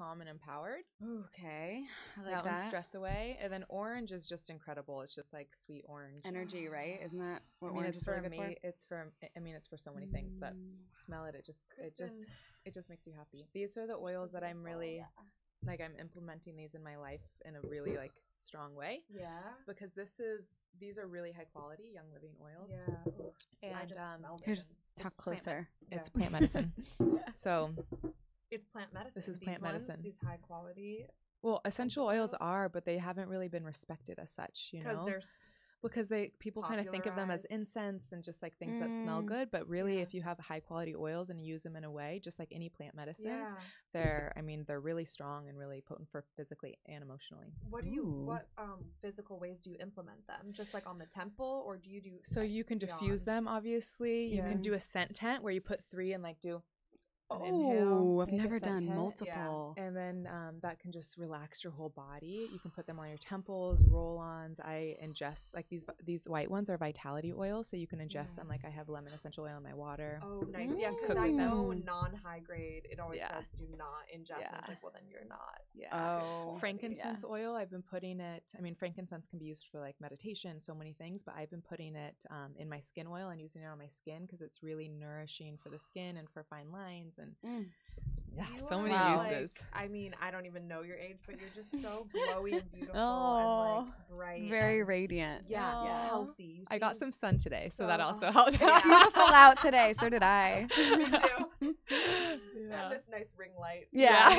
calm and empowered. Okay. I like That that. one's stress away. And then orange is just incredible. It's just like sweet orange. Energy, right? Isn't that what I mean, orange it's is for really good me. It's for, I mean, it's for so many things, but smell it. It just makes you happy. These are the oils that I'm really, like, I'm implementing these in my life in a really like strong way. Yeah. Because these are really high quality Young Living oils. Yeah. And I just smelled it. Here's talk closer. It's plant medicine. So it's plant medicine. this is plant medicine. These high quality. Well, essential oils are, but they haven't really been respected as such, you know? Because people kind of think of them as incense and just like things that smell good, but really if you have high quality oils and you use them in a way, just like any plant medicines, they're really strong and really potent for physically and emotionally. What physical ways do you implement them? Just like on the temple, or do you do so like you can diffuse them, obviously. You can do a scent tent where you put 3 and like do Oh, I've never done multiple. And then that can just relax your whole body. You can put them on your temples, roll-ons. I ingest like these white ones are vitality oils, so you can ingest them. Like I have lemon essential oil in my water. Oh, nice. Yeah, because I know non-high grade, it always says do not ingest. And it's like, well, then you're not. Yeah. Oh, frankincense oil. I've been putting it. I mean, frankincense can be used for like meditation, so many things. But I've been putting it in my skin oil and using it on my skin because it's really nourishing for the skin and for fine lines. And so many uses. Like, I mean, I don't even know your age, but you're just so glowy and beautiful and like bright, very radiant. Yeah, healthy. I got some sun today, so that also helped. Beautiful out today. So did I. Me too. And this nice ring light. Yeah.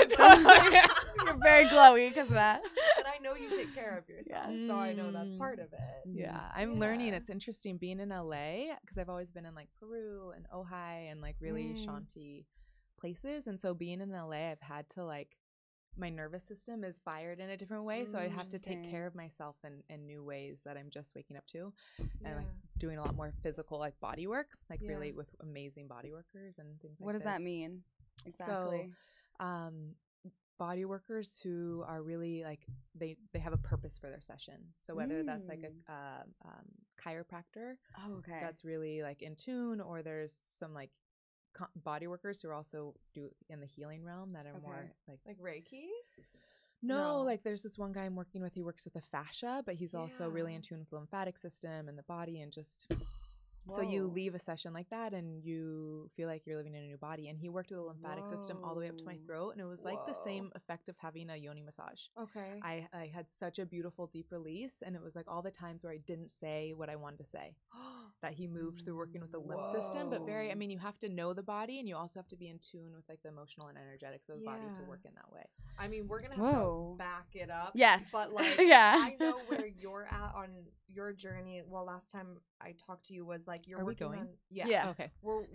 You're very glowy because of that. And I know you take care of yourself, so I know that's part of it. Yeah, I'm learning. It's interesting being in LA because I've always been in like Peru and Ojai and like really shanty places, and so being in LA, I've had to like my nervous system is fired in a different way, so I have to take care of myself in new ways that I'm just waking up to, and like doing a lot more physical like body work, like really with amazing body workers and things like what this. does that mean exactly? So body workers who are really like they have a purpose for their session, so whether that's like a chiropractor that's really like in tune, or there's some like body workers who are also do in the healing realm that are more like Reiki. No, like there's this one guy I'm working with. He works with the fascia, but he's also really in tune with the lymphatic system and the body, and just so you leave a session like that and you feel like you're living in a new body. And he worked with the lymphatic system all the way up to my throat, and it was like the same effect of having a Yoni massage. Okay. I had such a beautiful deep release, and it was like all the times where I didn't say what I wanted to say that he moved through working with the lymph system. But I mean, you have to know the body, and you also have to be in tune with like the emotional and energetics of the body to work in that way. I mean, we're gonna have to back it up. Yes, but like I know where you're at on your journey. Well, last time I talked to you was like you're working on okay.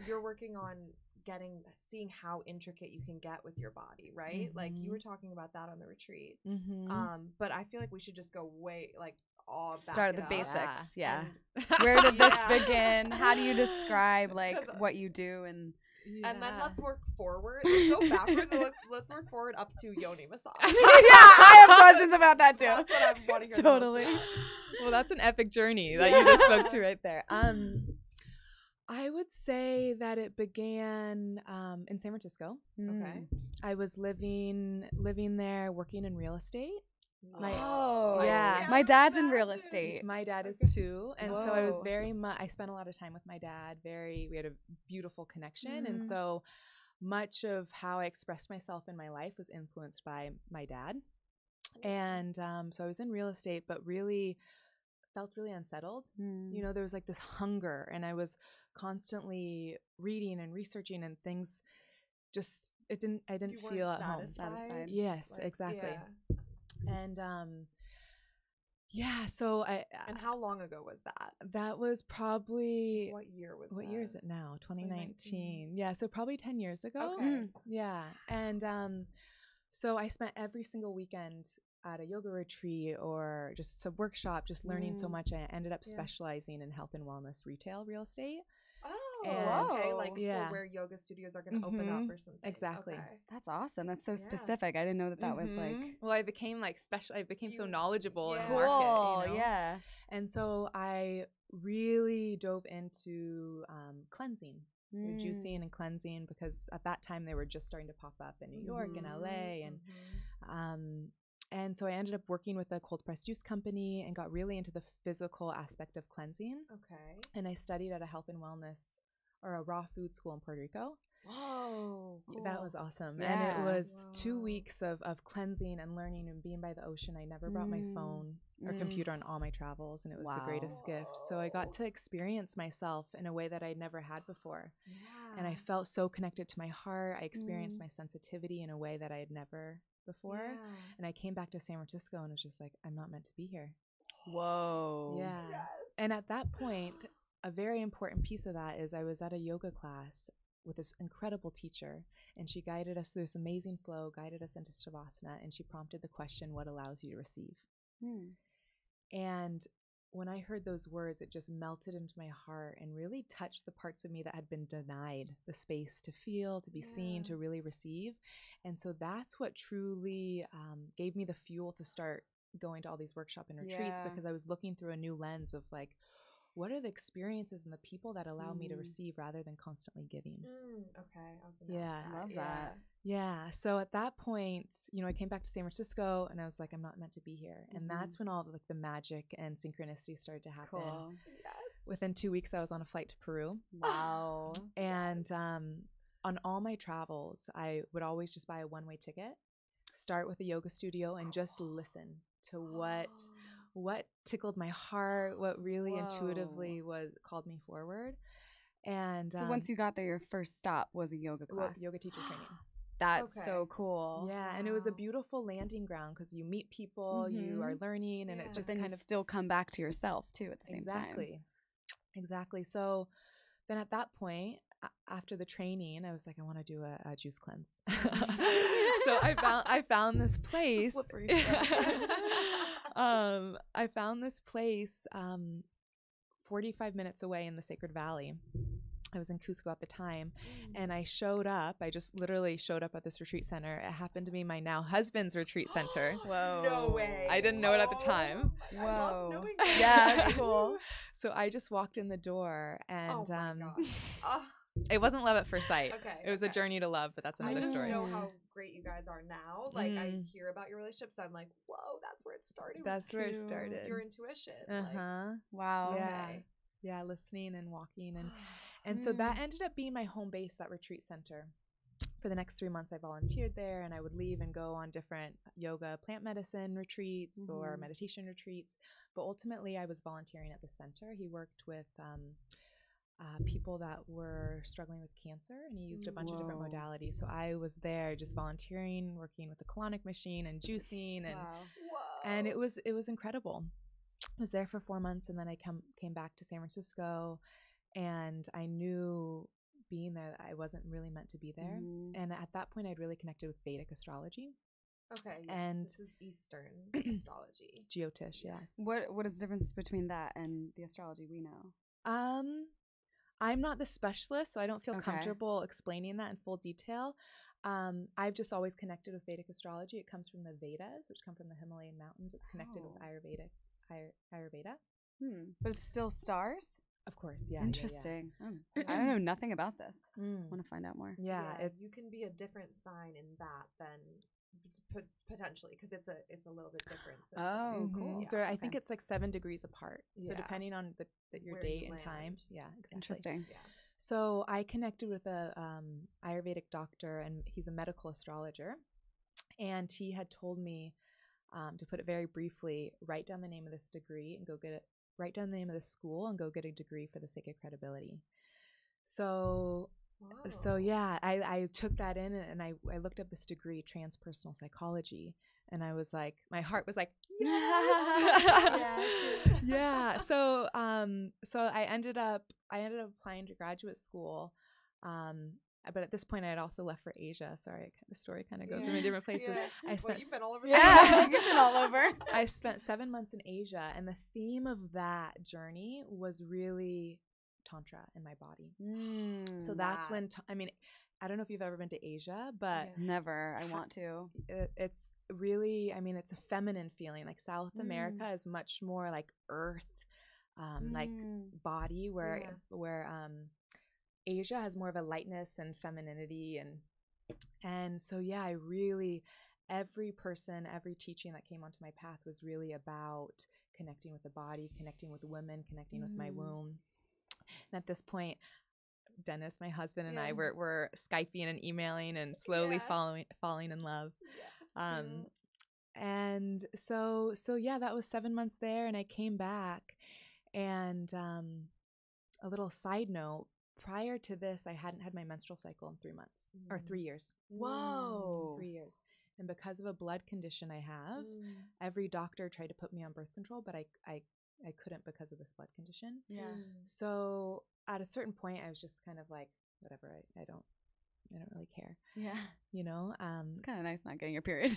You're working on seeing how intricate you can get with your body, right? Like you were talking about that on the retreat. But I feel like we should just go way like all start at the basics. Where did this begin? How do you describe like what you do and then let's work forward. Let's go backwards and let's work forward up to Yoni massage. I have questions about that too. That's what I'm wanting to totally. Well, that's an epic journey that you just spoke to right there. I would say that it began in San Francisco. Okay. I was living there, working in real estate. My dad's in real estate. My dad is too, and so I was I spent a lot of time with my dad. We had a beautiful connection, and so much of how I expressed myself in my life was influenced by my dad. And so I was in real estate, but really felt really unsettled. You know, there was like this hunger, and I was constantly reading and researching, and things just I didn't feel at home. Satisfied. Yes, like, exactly. And so and how long ago was that? That was probably what year was what that? year is it now? 2019. Yeah, so probably 10 years ago. Okay. Yeah. And so I spent every single weekend at a yoga retreat or just a workshop, just learning so much. I ended up specializing in health and wellness retail real estate. Okay, like for where yoga studios are going to open up or something. Exactly. Okay. That's awesome. That's so specific. I didn't know that was like. Well, I became like special. I became so knowledgeable in the cool. market. You know? Yeah. And so I really dove into cleansing, juicing and cleansing, because at that time they were just starting to pop up in New York and LA, and And so I ended up working with a cold pressed juice company and got really into the physical aspect of cleansing. Okay. And I studied at a health and wellness or a raw food school in Puerto Rico. Whoa. Cool. That was awesome. Yeah. And it was 2 weeks of cleansing and learning and being by the ocean. I never brought my phone or computer on all my travels, and it was the greatest gift. So I got to experience myself in a way that I'd never had before. Yeah. And I felt so connected to my heart. I experienced my sensitivity in a way that I had never before. Yeah. And I came back to San Francisco and was just like, I'm not meant to be here. Whoa. Yeah. Yes. And at that point, a very important piece of that is I was at a yoga class with this incredible teacher, and she guided us through this amazing flow, guided us into Shavasana, and she prompted the question, what allows you to receive? And when I heard those words, it just melted into my heart and really touched the parts of me that had been denied the space to feel, to be seen, to really receive. And so that's what truly gave me the fuel to start going to all these workshops and retreats, because I was looking through a new lens of like, what are the experiences and the people that allow me to receive rather than constantly giving? Okay. I was gonna ask that. Love that. Yeah. So at that point, you know, I came back to San Francisco and I was like, I'm not meant to be here. And that's when all like the magic and synchronicity started to happen. Cool. Yes. Within 2 weeks, I was on a flight to Peru. Wow. And on all my travels, I would always just buy a one-way ticket, start with a yoga studio, and just listen to what tickled my heart, what really intuitively called me forward. And so once you got there, your first stop was a yoga class. Yoga teacher training. That's so cool. Yeah, and it was a beautiful landing ground because you meet people, you are learning, and it just then kind you of still come back to yourself too at the same time. Exactly. So then at that point, after the training, I was like, I want to do a juice cleanse. So I found this place. I found this place 45 minutes away in the Sacred Valley. I was in Cusco at the time, and I showed up. I just literally showed up at this retreat center. It happened to be my now husband's retreat center. Whoa. No way. I didn't know it at the time. Whoa. I love knowing that. Yeah, that's cool. So I just walked in the door, and oh my gosh. it wasn't love at first sight. Okay. It was a journey to love, but that's another story. I just know how great you guys are now. Like I hear about your relationship, so I'm like, whoa, that's where it started. That's where it started. Your intuition. Wow. Yeah, listening and walking, and so that ended up being my home base, that retreat center. For the next 3 months, I volunteered there, and I would leave and go on different yoga, plant medicine retreats or meditation retreats. But ultimately, I was volunteering at the center. He worked with people that were struggling with cancer, and he used a bunch of different modalities. So I was there just volunteering, working with the colonic machine and juicing, and it was incredible. I was there for 4 months, and then I came back to San Francisco, and I knew being there that I wasn't really meant to be there. And at that point, I'd really connected with Vedic astrology. Okay, yes, and this is Eastern astrology. Jyotish, yes. What is the difference between that and the astrology we know? I'm not the specialist, so I don't feel comfortable explaining that in full detail. I've just always connected with Vedic astrology. It comes from the Vedas, which come from the Himalayan mountains. It's connected with Ayurveda. But it's still stars? Of course, yeah. Interesting. Yeah. I don't know nothing about this. I want to find out more. Yeah, you can be a different sign in that than potentially, because it's a little bit different system. Oh, cool. Yeah. I think it's like 7 degrees apart. So depending on your date and time. Yeah, exactly. Interesting. Yeah. So I connected with a Ayurvedic doctor, and he's a medical astrologer. And he had told me, to put it very briefly, write down the name of this degree and go get it. Write down the name of the school and go get a degree for the sake of credibility. So yeah, I took that in, and I looked up this degree, transpersonal psychology, and I was like, my heart was like, yes. Yeah. So I ended up applying to graduate school. But at this point, I had also left for Asia. Sorry, the story kind of goes in different places. Yeah. You've been all over. You've been all over. I spent 7 months in Asia, and the theme of that journey was really Tantra in my body. So that's when, I don't know if you've ever been to Asia, but never. I want to. It's really, it's a feminine feeling. Like South America is much more like earth, like body, where Asia has more of a lightness and femininity, and so I really every person, every teaching that came onto my path was really about connecting with the body, connecting with women, connecting with my womb. And at this point, Dennis, my husband, and I were Skyping and emailing and slowly falling in love. Yes. And so yeah, that was 7 months there, and I came back. And a little side note, prior to this, I hadn't had my menstrual cycle in 3 months or 3 years. Whoa. 3 years. And because of a blood condition I have, every doctor tried to put me on birth control, but I couldn't because of this blood condition. Yeah. So at a certain point, I was just kind of like, whatever, I don't really care. Yeah. You know? It's kind of nice not getting your period.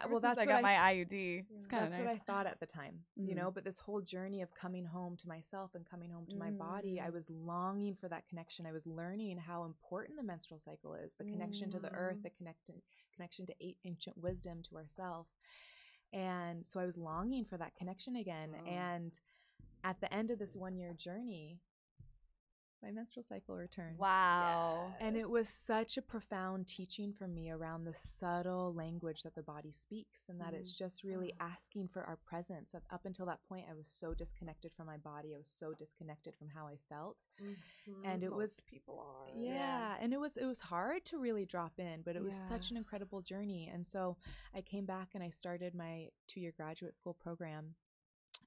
Well, that's I got my IUD. It's kind of nice. That's what I thought at the time, you know? But this whole journey of coming home to myself and coming home to my body, I was longing for that connection. I was learning how important the menstrual cycle is, the connection to the earth, the connection to ancient wisdom, to ourself. And so I was longing for that connection again. And at the end of this 1-year journey, my menstrual cycle returned. Wow. Yes. And it was such a profound teaching for me around the subtle language that the body speaks, and that it's just really asking for our presence. Up until that point, I was so disconnected from my body. I was so disconnected from how I felt. And it was people are. Yeah. And it was hard to really drop in, but it was such an incredible journey. And so I came back and I started my 2-year graduate school program.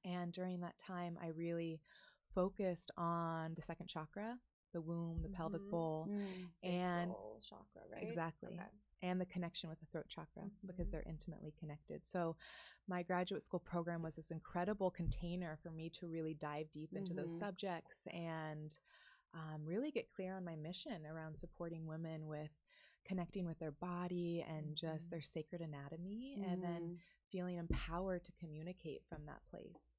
And during that time, I really focused on the second chakra, the womb, the pelvic bowl, and sacral chakra, right? Exactly. Okay. And the connection with the throat chakra, because they're intimately connected. So my graduate school program was this incredible container for me to really dive deep into those subjects and really get clear on my mission around supporting women with connecting with their body and just their sacred anatomy, and then feeling empowered to communicate from that place.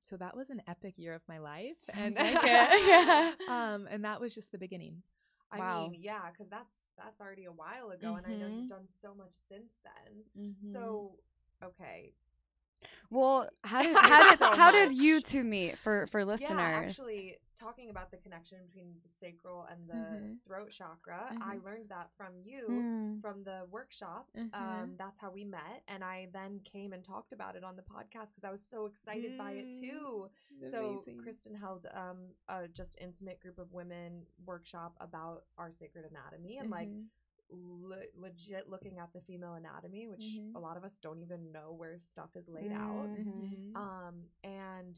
So that was an epic year of my life. Sounds like it. And that was just the beginning. I mean, yeah, because that's already a while ago, and I know you've done so much since then. So, okay. Well, how did you two meet for listeners? Yeah, actually, talking about the connection between the sacral and the throat chakra, I learned that from you from the workshop. That's how we met, and I then came and talked about it on the podcast because I was so excited by it too. Amazing. So Kristen held a just intimate group of women workshop about our sacred anatomy and like legit looking at the female anatomy, which a lot of us don't even know where stuff is laid out. And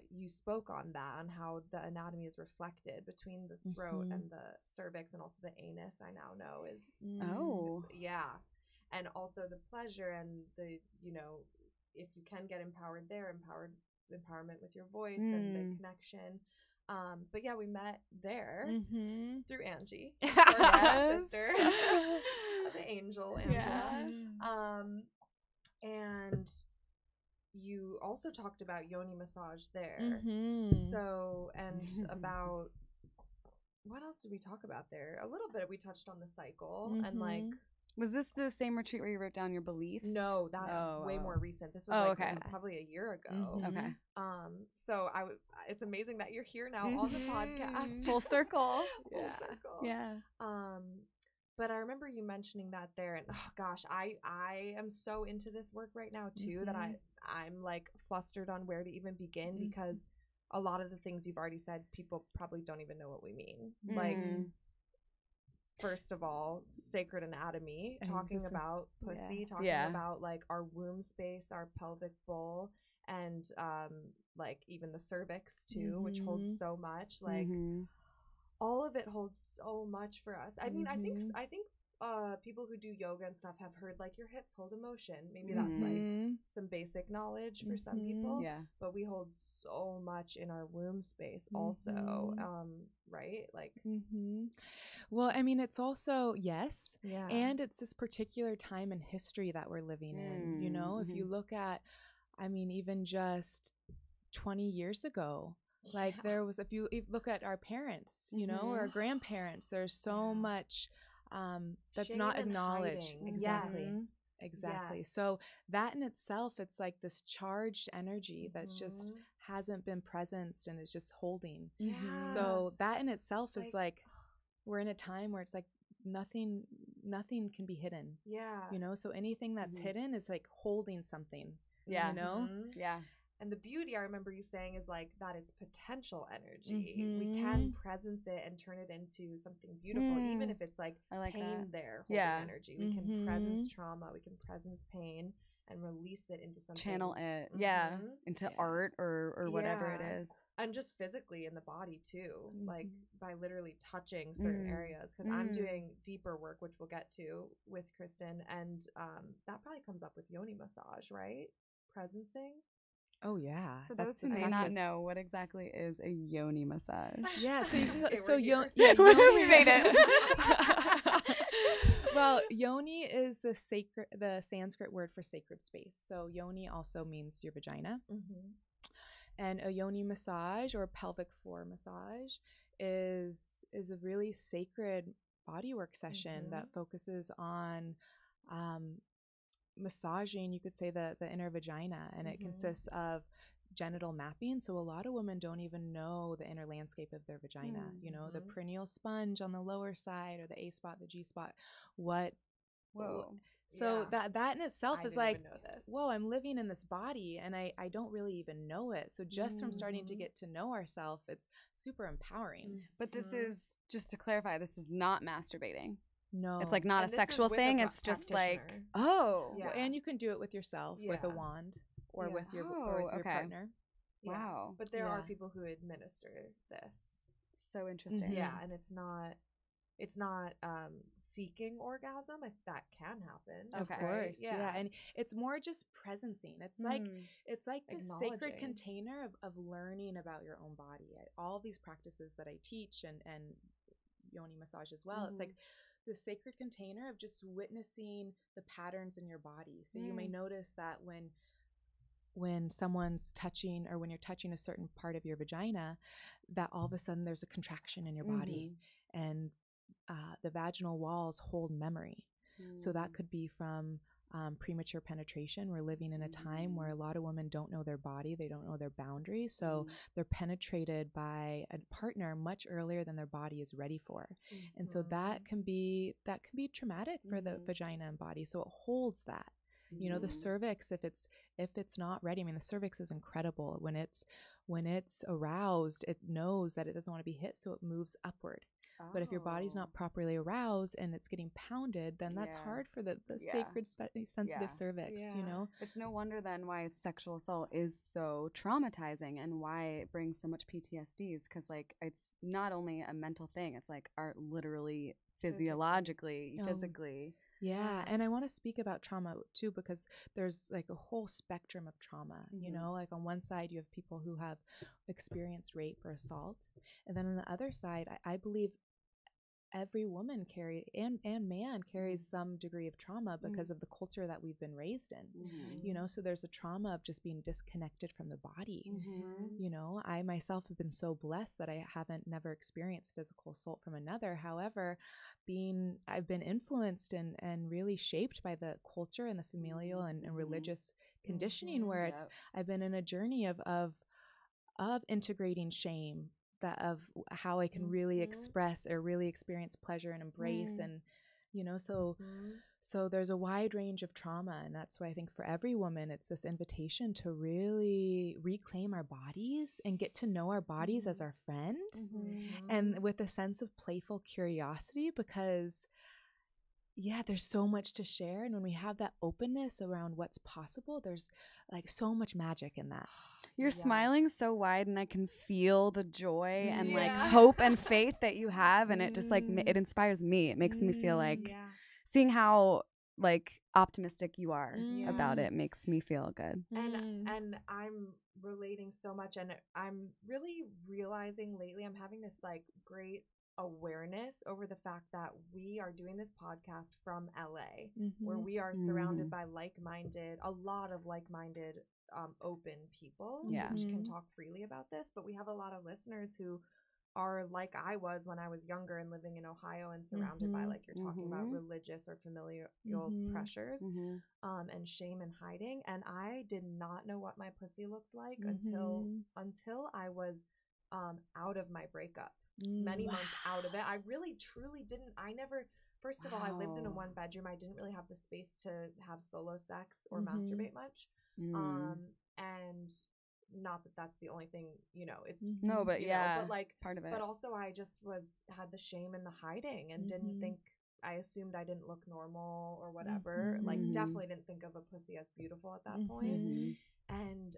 you spoke on that, on how the anatomy is reflected between the throat and the cervix, and also the anus, I now know is and also the pleasure and the, you know, if you can get empowered there, empowerment with your voice and the connection. But yeah, we met there through Angie, our sister, the angel Angela. And you also talked about Yoni Massage there. So, and about, what else did we talk about there? A little bit, we touched on the cycle and like. Was this the same retreat where you wrote down your beliefs? No, that's way more recent. This was probably a year ago. Okay. So it's amazing that you're here now on the podcast. Full circle. Full circle. Yeah. But I remember you mentioning that there, and oh gosh, I am so into this work right now too that I'm like flustered on where to even begin because a lot of the things you've already said, people probably don't even know what we mean. Like, first of all, sacred anatomy, talking about pussy, talking about like our womb space, our pelvic bowl, and like even the cervix too, which holds so much. Like all of it holds so much for us. I mean, I think people who do yoga and stuff have heard like your hips hold emotion. Maybe that's like some basic knowledge for some people. Yeah. But we hold so much in our womb space also. Right? Like well, I mean, it's also and it's this particular time in history that we're living in. You know, if you look at, I mean, even just 20 years ago, like there was, if you look at our parents, you know, or our grandparents, there's so much that's shame not and acknowledged. hiding. Exactly. So that in itself, it's like this charged energy that's just hasn't been presenced and is just holding. So that in itself is like we're in a time where it's like nothing nothing can be hidden. Yeah. You know, so anything that's hidden is like holding something. Yeah. You know? Yeah. And the beauty, I remember you saying, is like that it's potential energy. We can presence it and turn it into something beautiful, even if it's like pain there holding energy. We can presence trauma, we can presence pain and release it into something. Channel it, into art or whatever it is. And just physically in the body too, like by literally touching certain areas. Because I'm doing deeper work, which we'll get to with Kristen, and that probably comes up with Yoni Massage, right? Presencing. Oh yeah. For those who may not know, what exactly is a Yoni massage? Yeah, so you can go, Yoni we made it. Well, Yoni is the Sanskrit word for sacred space. So Yoni also means your vagina. And a Yoni massage or pelvic floor massage is a really sacred bodywork session that focuses on massaging, you could say, the inner vagina, and it consists of genital mapping. So a lot of women don't even know the inner landscape of their vagina, you know, the perineal sponge on the lower side, or the A spot, the G spot, so that in itself is like, whoa, I'm living in this body and I don't really even know it. So just from starting to get to know ourselves, it's super empowering. But this is, just to clarify, this is not masturbating. No, it's like not a sexual thing. It's just like, and you can do it with yourself with a wand or with your partner. Wow. But there are people who administer this. So interesting. Yeah, and it's not seeking orgasm. If that can happen, of course, and it's more just presencing. It's like this sacred container of learning about your own body. All these practices that I teach and Yoni massage as well. It's like the sacred container of just witnessing the patterns in your body. So you may notice that when someone's touching, or when you're touching a certain part of your vagina, that all of a sudden there's a contraction in your body, and the vaginal walls hold memory. So that could be from premature penetration. We're living in a time where a lot of women don't know their body, they don't know their boundaries, so they're penetrated by a partner much earlier than their body is ready for. And so that can be traumatic for the vagina and body. So it holds that. You know, the cervix, if it's not ready, I mean, the cervix is incredible. When it's aroused, it knows that it doesn't want to be hit, so it moves upward. But if your body's not properly aroused and it's getting pounded, then that's hard for the sacred, sensitive cervix, you know? It's no wonder then why sexual assault is so traumatizing and why it brings so much PTSDs, because like it's not only a mental thing, it's like literally physiologically, physically. Yeah, and I want to speak about trauma too, because there's like a whole spectrum of trauma, you know, like on one side you have people who have experienced rape or assault, and then on the other side, I believe every woman and man carries some degree of trauma because of the culture that we've been raised in, you know, so there's a trauma of just being disconnected from the body. You know, I myself have been so blessed that I haven't never experienced physical assault from another. However, I've been influenced and really shaped by the culture and the familial and religious conditioning, where I've been in a journey of integrating shame, that of how I can really express or really experience pleasure and embrace, and you know, so there's a wide range of trauma, and that's why I think for every woman it's this invitation to really reclaim our bodies and get to know our bodies as our friend, and with a sense of playful curiosity, because there's so much to share, and when we have that openness around what's possible, there's like so much magic in that. You're smiling so wide, and I can feel the joy and like hope and faith that you have, and it just like it inspires me. It makes me feel like seeing how like optimistic you are about it makes me feel good. And I'm relating so much, and I'm really realizing lately I'm having this like great awareness over the fact that we are doing this podcast from LA, where we are surrounded by a lot of like-minded open people which can talk freely about this, but we have a lot of listeners who are like I was when I was younger and living in Ohio and surrounded by, like you're talking about, religious or familial pressures and shame and hiding. And I did not know what my pussy looked like until I was out of my breakup, many months out of it. I really truly didn't. First of all, I lived in a 1-bedroom. I didn't really have the space to have solo sex or masturbate much. And not that that's the only thing, it's no, but but like part of it. But also I just had the shame and the hiding and didn't think, I assumed I didn't look normal or whatever. Like definitely didn't think of a pussy as beautiful at that point. And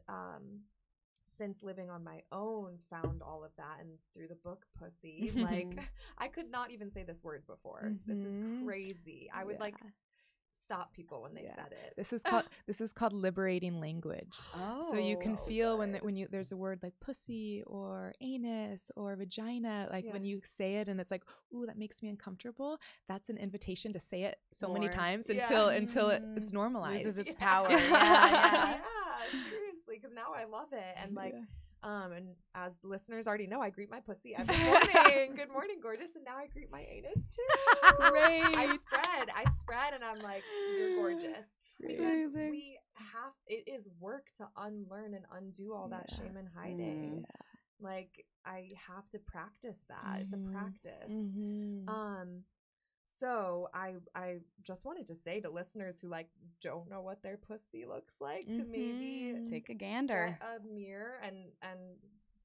since living on my own, found all of that, and through the book Pussy, like I could not even say this word before. This is crazy. I would like stop people when they said it. This is called liberating language. So you can feel when there's a word like pussy or anus or vagina, like when you say it and it's like, ooh, that makes me uncomfortable. That's an invitation to say it so many times until it's normalized. Loses its power. Seriously, because now I love it. And like and as the listeners already know, I greet my pussy every morning. Good morning, gorgeous. And now I greet my anus too. Great. I spread and I'm like, you're gorgeous. Because it is work to unlearn and undo all that shame and hiding. Like I have to practice that. It's a practice. So I just wanted to say to listeners who like don't know what their pussy looks like to maybe take a gander, get a mirror and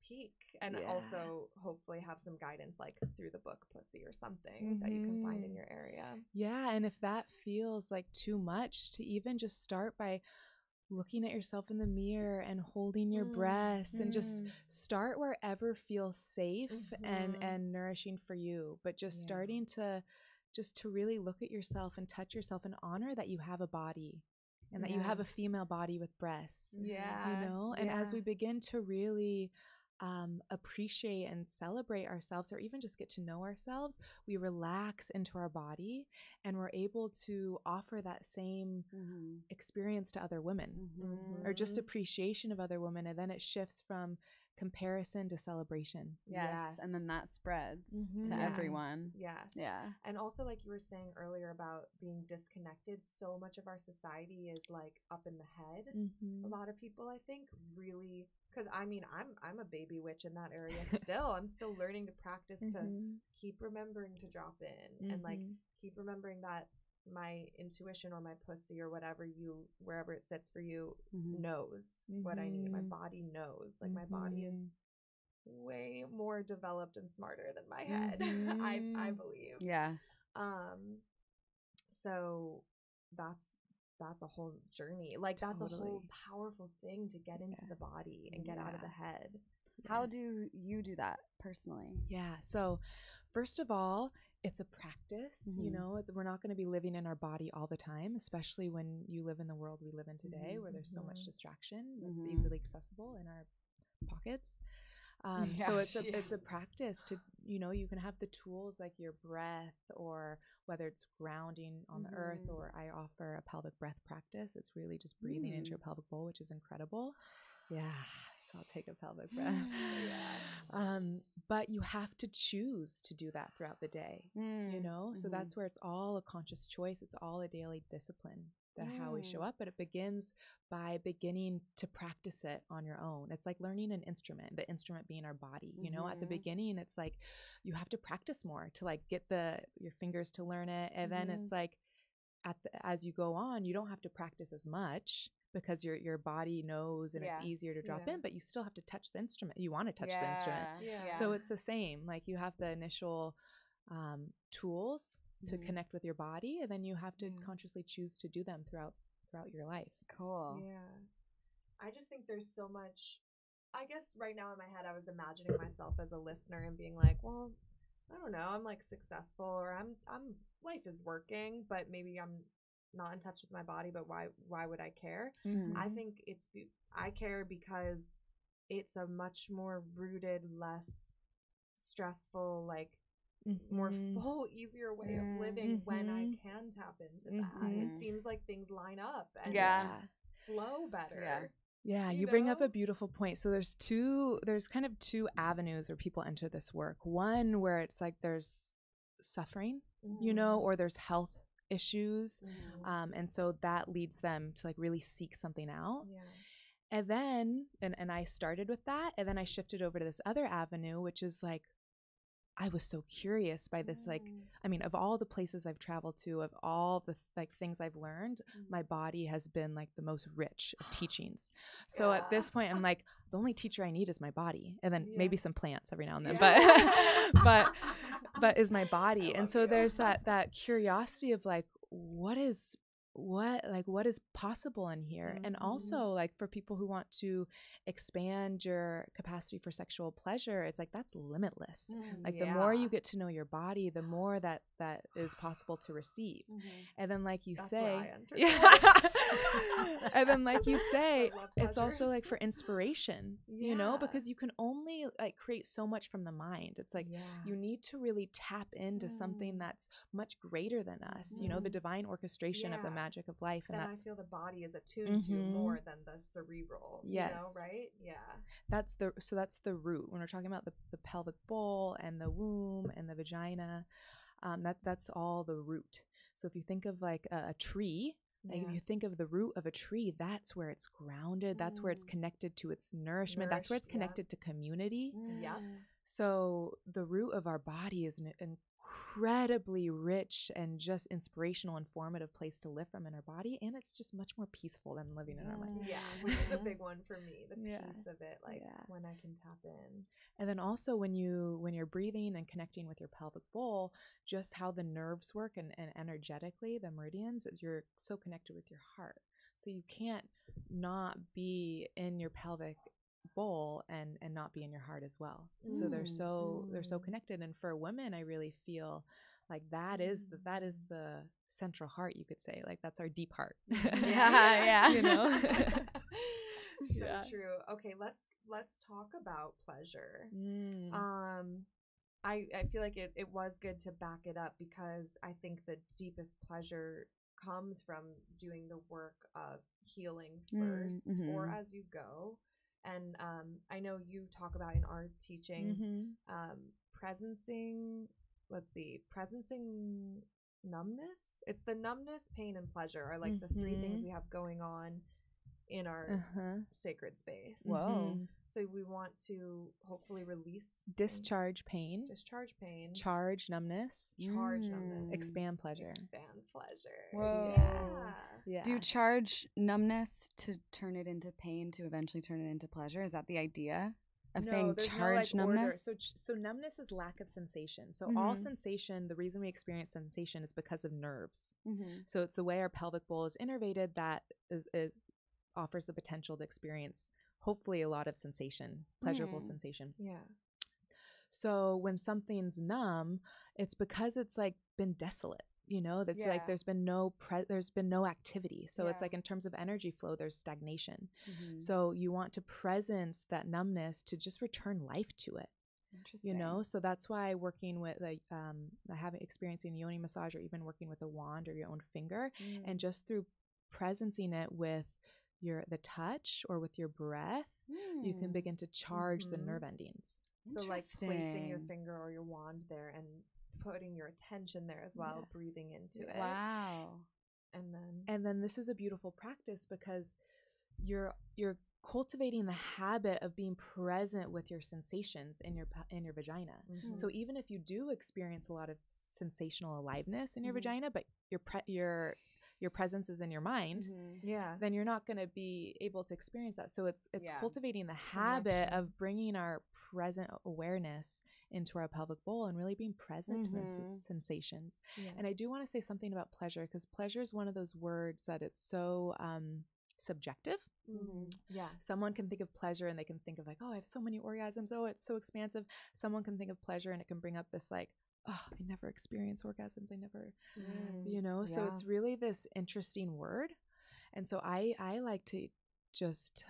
peek, and also hopefully have some guidance like through the book Pussy or something that you can find in your area. Yeah, and if that feels like too much, to even just start by looking at yourself in the mirror and holding your breasts and just start wherever feels safe and nourishing for you, but just starting to really look at yourself and touch yourself and honor that you have a body and that you have a female body with breasts. And as we begin to really appreciate and celebrate ourselves, or even just get to know ourselves, we relax into our body and we're able to offer that same experience to other women or just appreciation of other women. And then it shifts from comparison to celebration. Yes. And then that spreads to everyone. And also, like you were saying earlier about being disconnected, so much of our society is like up in the head. A lot of people, I think, really, because I mean, I'm a baby witch in that area still. I'm still learning to practice to keep remembering to drop in and like keep remembering that my intuition or my pussy or wherever it sits for you knows what I need. My body knows. Like my body is way more developed and smarter than my head. I believe. So that's a whole journey. Like that's a whole powerful thing to get into the body and get out of the head. How do you do that personally? So first of all, it's a practice. We're not going to be living in our body all the time, especially when you live in the world we live in today, where there's so much distraction that's easily accessible in our pockets. So it's a practice to, you can have the tools like your breath, or whether it's grounding on the earth, or I offer a pelvic breath practice. It's really just breathing into your pelvic bowl, which is incredible. So I'll take a pelvic breath. But you have to choose to do that throughout the day, so that's where it's all a conscious choice. It's all a daily discipline, how we show up, but it begins by beginning to practice it on your own. It's like learning an instrument, the instrument being our body. At the beginning, it's like you have to practice more to like get your fingers to learn it, and then it's like as you go on, you don't have to practice as much because your body knows and it's easier to drop in, but you still have to touch the instrument. You want to touch the instrument. So it's the same. Like you have the initial tools to connect with your body, and then you have to consciously choose to do them throughout your life. Cool. I just think there's so much. I guess right now in my head I was imagining myself as a listener and being like, well, I don't know, I'm like successful, or I'm life is working, but maybe I'm not in touch with my body, but why would I care? I think I care because it's a much more rooted, less stressful, like more full, easier way of living when I can tap into that. It seems like things line up and flow better. You bring up a beautiful point. So there's kind of two avenues where people enter this work. One where it's like there's suffering, or there's health issues. And so that leads them to like really seek something out. And then, and I started with that, and then I shifted over to this other avenue, which is like, I was so curious by this, like, I mean, of all the places I've traveled to, of all the like things I've learned, my body has been like the most rich of teachings. So at this point, I'm like, the only teacher I need is my body, and then maybe some plants every now and then, but is my body. And so there's that curiosity of like, what is possible in here. And also, like, for people who want to expand your capacity for sexual pleasure, it's like that's limitless. Like the more you get to know your body, the more that is possible to receive. And then like you say, and then like you say, it's also like for inspiration, you know, because you can only like create so much from the mind. It's like you need to really tap into something that's much greater than us, you know, the divine orchestration of the magic of life. And I feel the body is attuned to more than the cerebral, you know, right? That's the root. When we're talking about the pelvic bowl and the womb and the vagina, that's all the root. So if you think of like a tree, like if you think of the root of a tree, that's where it's grounded. That's where it's connected to its nourishment. That's where it's connected to community. So the root of our body is an incredibly rich and just inspirational, informative place to live from in our body, and it's just much more peaceful than living in our mind. Which is a big one for me, the peace of it, like when I can tap in. And then also when you're breathing and connecting with your pelvic bowl, just how the nerves work and energetically the meridians, you're so connected with your heart, so you can't not be in your pelvic bowl and not be in your heart as well. So they're so connected. And for women, I really feel like that is the central heart, you could say. Like that's our deep heart. You know. So true. Okay, let's talk about pleasure. I feel like it was good to back it up, because I think the deepest pleasure comes from doing the work of healing first, or as you go. And I know you talk about in our teachings, presencing numbness. It's the numbness, pain, and pleasure are like the three things we have going on in our sacred space. Whoa. So we want to hopefully discharge pain, charge numbness, expand pleasure. Whoa. Yeah. Do you charge numbness to turn it into pain to eventually turn it into pleasure? Is that the idea of saying charge numbness? So numbness is lack of sensation. So all sensation, the reason we experience sensation is because of nerves. So it's the way our pelvic bowl is innervated that it offers the potential to experience hopefully a lot of sensation, pleasurable sensation. So when something's numb, it's because it's like been desolate. You know, that's like there's been no activity. So it's like in terms of energy flow, there's stagnation. So you want to presence that numbness to just return life to it. You know, so that's why working with like experiencing Yoni Massage, or even working with a wand or your own finger, and just through presencing it with the touch or with your breath, you can begin to charge the nerve endings. So like placing your finger or your wand there and putting your attention there as well, breathing into it. Wow. And then this is a beautiful practice, because you're cultivating the habit of being present with your sensations in your vagina. So even if you do experience a lot of sensational aliveness in your vagina, but your presence is in your mind, then you're not going to be able to experience that. So it's cultivating the habit of bringing our present awareness into our pelvic bowl and really being present to the sensations. And I do want to say something about pleasure, because pleasure is one of those words that it's so subjective. Someone can think of pleasure and they can think of like, oh, I have so many orgasms, oh, it's so expansive. Someone can think of pleasure and it can bring up this like, oh, I never experience orgasms. I never, you know, so it's really this interesting word. And so I like to just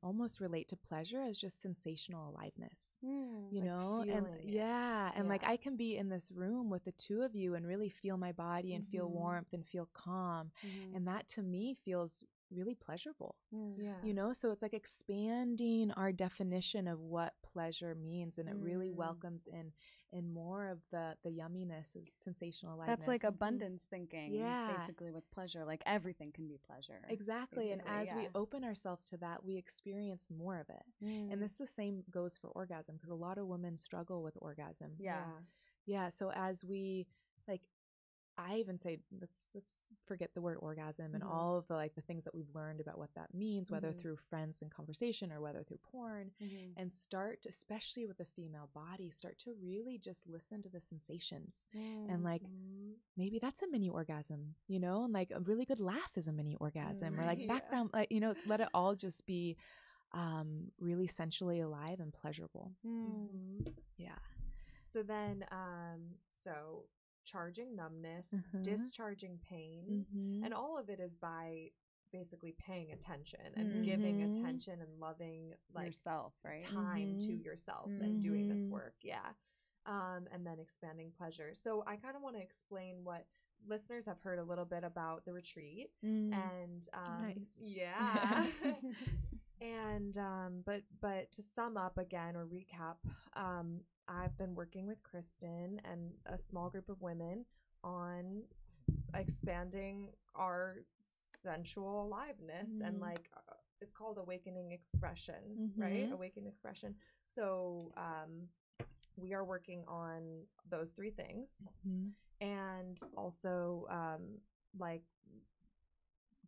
almost relate to pleasure as just sensational aliveness, you know, and like I can be in this room with the two of you and really feel my body and feel warmth and feel calm. And that to me feels really pleasurable. You know, so it's like expanding our definition of what pleasure means, and it really welcomes in more of the yumminess of sensational aliveness. That's like abundance thinking, basically, with pleasure. Like everything can be pleasure. Exactly. And as we open ourselves to that, we experience more of it. And this the same goes for orgasm, because a lot of women struggle with orgasm. Yeah. So as we like, I even say let's forget the word orgasm and all of the like the things that we've learned about what that means, whether through friends and conversation or whether through porn, and start to, especially with the female body, start to really just listen to the sensations and like maybe that's a mini orgasm, you know, and like a really good laugh is a mini orgasm or like background, like, you know, let it all just be really sensually alive and pleasurable. Yeah. So then, so charging numbness, discharging pain, and all of it is by basically paying attention and giving attention and loving like yourself, right? Time to yourself and doing this work. And then expanding pleasure. So I kind of want to explain what listeners have heard a little bit about the retreat and nice. And but to sum up again or recap, I've been working with Kristen and a small group of women on expanding our sensual aliveness and like it's called awakening expression, right? Awakening expression. So we are working on those three things and also like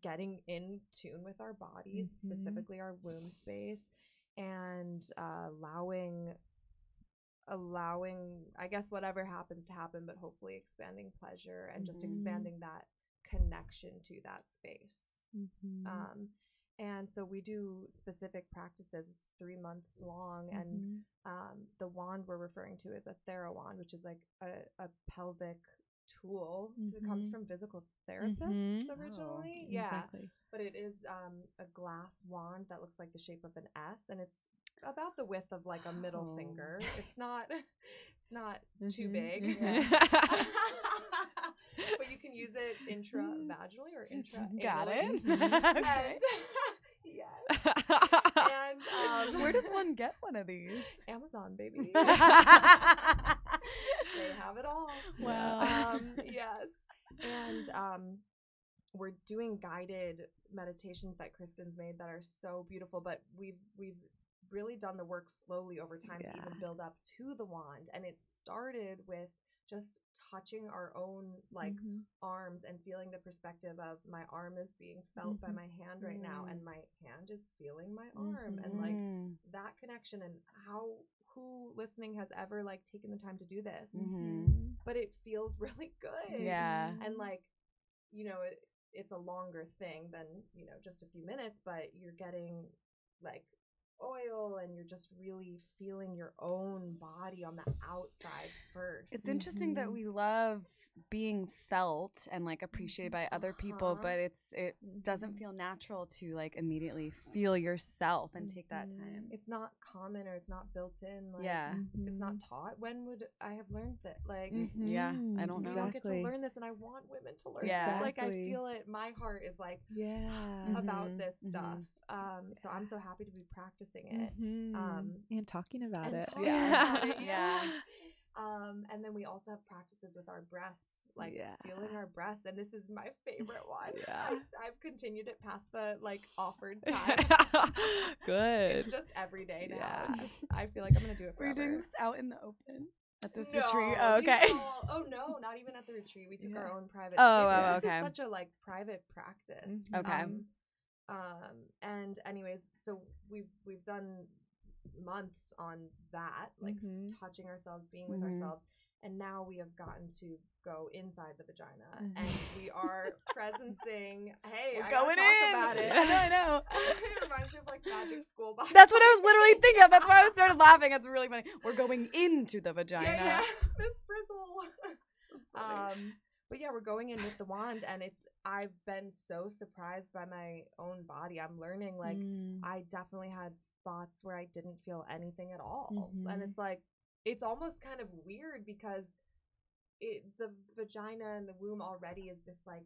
getting in tune with our bodies, specifically our womb space, and allowing I guess whatever happens to happen, but hopefully expanding pleasure and just expanding that connection to that space. And so we do specific practices. It's 3 months long, and the wand we're referring to is a Thera wand, which is like a pelvic tool that comes from physical therapists originally. Exactly. But it is a glass wand that looks like the shape of an S, and it's about the width of like a middle finger. It's not too big. But you can use it intravaginally or intra-anally. Got it. Okay. Yes. And where does one get one of these? Amazon, baby. They have it all. Wow. Yes. And we're doing guided meditations that Kristen's made that are so beautiful, but we've really done the work slowly over time to even build up to the wand. And it started with just touching our own like arms and feeling the perspective of my arm is being felt by my hand right now, and my hand is feeling my arm, and like that connection. And who listening has ever like taken the time to do this? But it feels really good. And like, you know, it's a longer thing than, you know, just a few minutes, but you're getting like oil and you're just really feeling your own body on the outside first. It's interesting that we love being felt and like appreciated by other people, but it doesn't feel natural to like immediately feel yourself and take that time. It's not common, or it's not built in. Like, it's not taught. When would I have learned that? Like, I don't know. I don't get to learn this, and I want women to learn this. Like, I feel it. My heart is like about this stuff. So I'm so happy to be practicing it and talking about it. And then we also have practices with our breasts, like feeling our breasts, and this is my favorite one. I've continued it past the like offered time. Good. It's just every day now. It's just, I feel like I'm gonna do it forever. We're doing this out in the open at this retreat. Oh, okay. Oh no, not even at the retreat. We took our own private space. This is such a like private practice. Okay. And anyways, so we've done months on that, like touching ourselves, being with ourselves, and now we have gotten to go inside the vagina, and we are presencing. Hey, I gotta talk about it. I know. It reminds me of like magic school. That's what I was literally thinking of. That's why I started laughing. That's really funny. We're going into the vagina. Yeah, Miss Frizzle. That's funny. But yeah, we're going in with the wand, and I've been so surprised by my own body. I'm learning, like, I definitely had spots where I didn't feel anything at all. And it's like, it's almost kind of weird because the vagina and the womb already is this like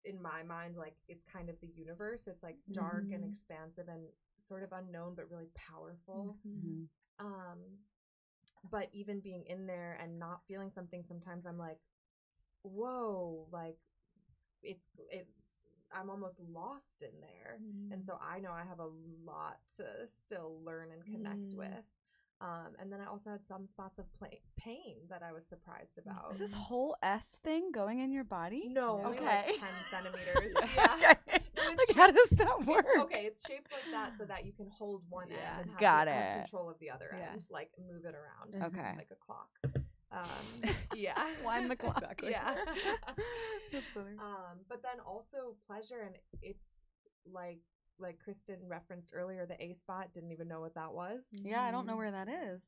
in my mind, like it's kind of the universe. It's like dark and expansive and sort of unknown, but really powerful. But even being in there and not feeling something, sometimes I'm like, whoa, like it's I'm almost lost in there. And so I know I have a lot to still learn and connect with. And then I also had some spots of pain that I was surprised about. Is this whole S thing going in your body? No, okay. Like 10 centimeters. Yeah. No, like, how does that work? It's shaped like that so that you can hold one end and have control of the other end, like move it around. Okay. Like a clock. Yeah. Wind the clock. Exactly. Yeah. That's funny. But then also pleasure, and it's like Kristen referenced earlier, the A spot, didn't even know what that was. Yeah, I don't know where that is.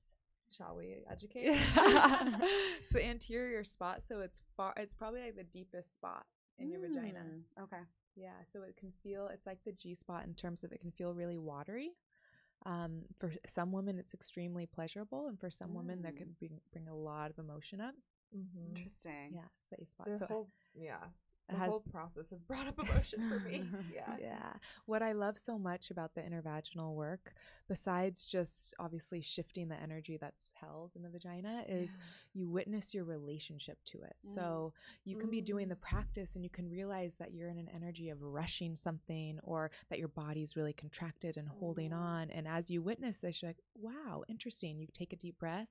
Shall we educate? It's the anterior spot, so it's probably like the deepest spot in your vagina. Okay. Yeah, so it can feel, it's like the G spot in terms of it can feel really watery. For some women, it's extremely pleasurable, and for some women, that can bring a lot of emotion up. Interesting. Yeah, it's the A spot. The whole process has brought up emotion for me. Yeah. What I love so much about the intervaginal work, besides just obviously shifting the energy that's held in the vagina, is you witness your relationship to it. So you can be doing the practice and you can realize that you're in an energy of rushing something, or that your body's really contracted and holding on. And as you witness this, you're like, wow, interesting. You take a deep breath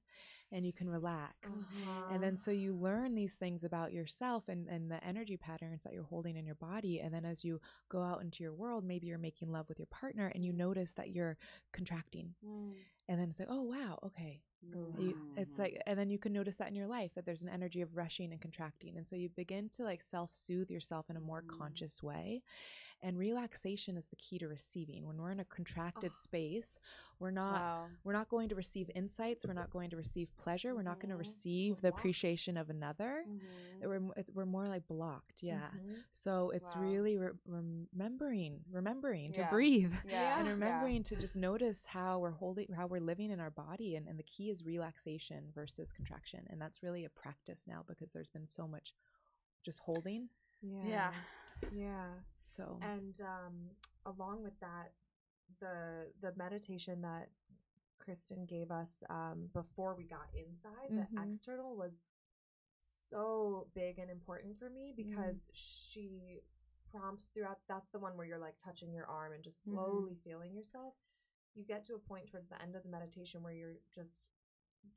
and you can relax. And then so you learn these things about yourself and the energy patterns that you're holding in your body. And then as you go out into your world, maybe you're making love with your partner and you notice that you're contracting. And then it's like, oh, wow, okay. It's like, and then you can notice that in your life, that there's an energy of rushing and contracting. And so you begin to like self-soothe yourself in a more conscious way. And relaxation is the key to receiving. When we're in a contracted space, we're not going to receive insights. We're not going to receive pleasure. We're not going to receive the appreciation of another. We're more like blocked. Yeah. So it's really remembering to breathe and remembering to just notice how we're living in our body. And the key is relaxation versus contraction. And that's really a practice now, because there's been so much just holding. Yeah. So, and along with that, the meditation that Kristen gave us before we got inside, the external, was so big and important for me, because she prompts throughout. That's the one where you're like touching your arm and just slowly feeling yourself. You get to a point towards the end of the meditation where you're just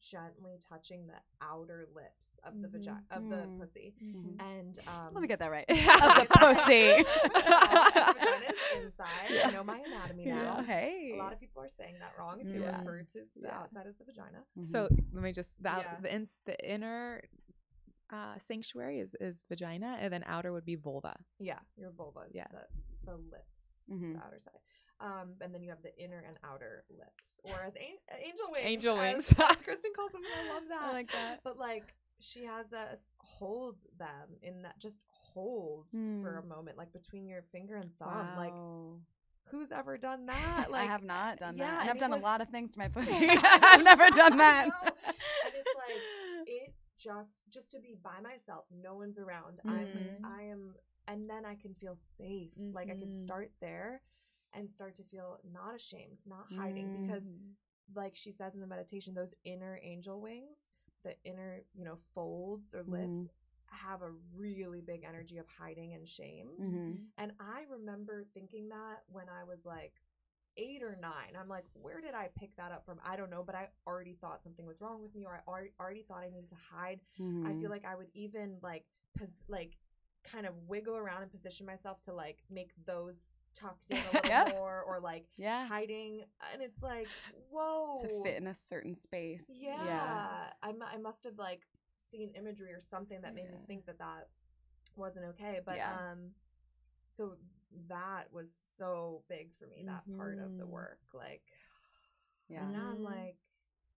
gently touching the outer lips of the vagina, of the pussy. And let me get that right. Of the pussy. The vagina is inside. I know my anatomy now. Hey. A lot of people are saying that wrong if they refer to the outside as the vagina. So let me just the inner sanctuary is vagina, and then outer would be vulva. Yeah, your vulva is the lips, the outer side. And then you have the inner and outer lips, or as angel wings. Angel wings. As Kristen calls them. I love that. I like that. But like, she has us hold them in that, just hold for a moment, like between your finger and thumb. Wow. Like, who's ever done that? Like, I have not done that. Yeah, and I've done a lot of things to my pussy. I've never done that. And it's like, it just to be by myself, no one's around. I am, and then I can feel safe. Like, I can start there and start to feel not ashamed, not hiding, because like she says in the meditation, those inner angel wings, the inner, folds or lips, have a really big energy of hiding and shame. And I remember thinking that when I was like 8 or 9. I'm like, where did I pick that up from? I don't know, but I already thought something was wrong with me, or I already thought I needed to hide. I feel like I would even kind of wiggle around and position myself to like make those tucked in a little more, or like hiding. And it's like, whoa, to fit in a certain space. I must have like seen imagery or something that made me think that wasn't okay. But so that was so big for me, that part of the work. Like, and now I'm like,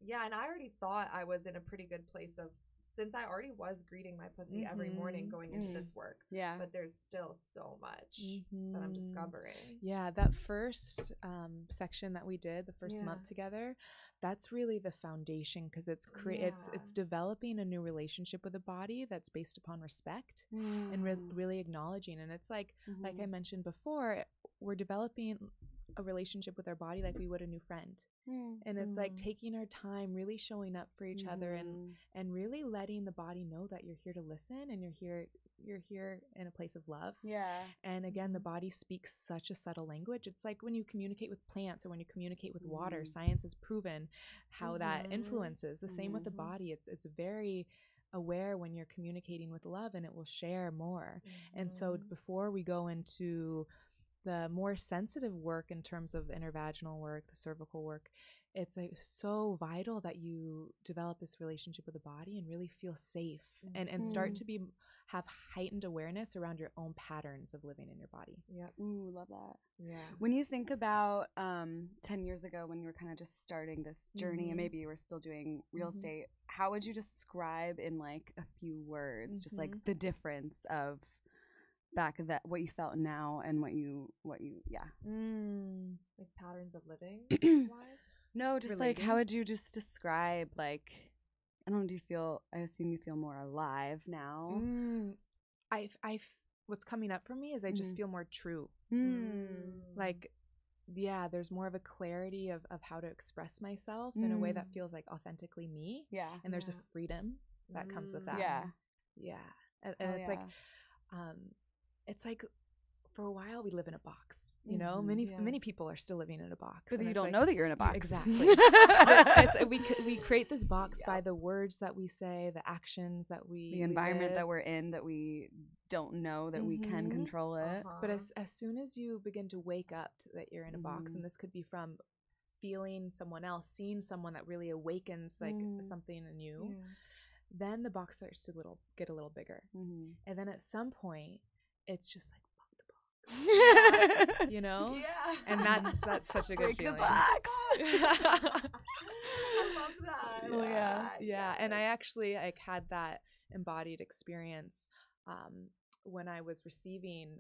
and I already thought I was in a pretty good place of since I already was greeting my pussy every morning going into this work. Yeah. But there's still so much that I'm discovering. Yeah, that first section that we did, the first month together, that's really the foundation, because it's developing a new relationship with the body that's based upon respect and really acknowledging. And it's like I mentioned before, we're developing a relationship with our body like we would a new friend. And it's like taking our time, really showing up for each other, and really letting the body know that you're here to listen, and you're here in a place of love. Yeah. And again, the body speaks such a subtle language. It's like when you communicate with plants or when you communicate with water, science has proven how that influences. The same with the body. It's very aware when you're communicating with love, and it will share more. And so before we go into the more sensitive work in terms of intervaginal work, the cervical work, it's like so vital that you develop this relationship with the body and really feel safe and start to have heightened awareness around your own patterns of living in your body. Yeah. Ooh, love that. Yeah. When you think about 10 years ago when you were kind of just starting this journey and maybe you were still doing real estate, how would you describe in like a few words just like the difference of back that what you felt now and what you like patterns of living wise? No, just relating. Like how would you just describe, like, I don't know, I assume you feel more alive now. What's coming up for me is I just feel more true. Like, yeah, there's more of a clarity of how to express myself in a way that feels like authentically me. Yeah. And there's a freedom that comes with that. Yeah. Yeah. And it's like, it's like for a while we live in a box, you know. Many people are still living in a box, but you don't know that you're in a box. Exactly. we create this box by the words that we say, the actions that the environment that we're in, that we don't know that we can control it. But as soon as you begin to wake up that you're in a box, and this could be from feeling someone else, seeing someone that really awakens like something in you, then the box starts to get a little bigger, and then at some point it's just like, fuck the box. You know? Yeah. And that's such a good feeling. The box. I love that. Yeah. Yeah. And I actually had that embodied experience when I was receiving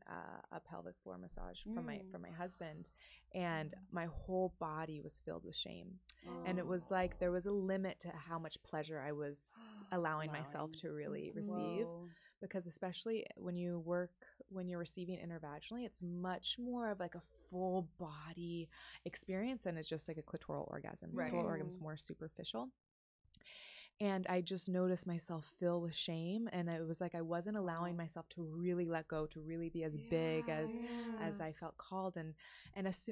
a pelvic floor massage from my husband, and my whole body was filled with shame. And it was like there was a limit to how much pleasure I was allowing myself to really receive. Because especially when you're receiving intervaginally, it's much more of like a full body experience than it's just like a clitoral orgasm. Right. Clitoral orgasm is more superficial. And I just noticed myself fill with shame, and it was like I wasn't allowing myself to really let go, to really be as big as I felt called. And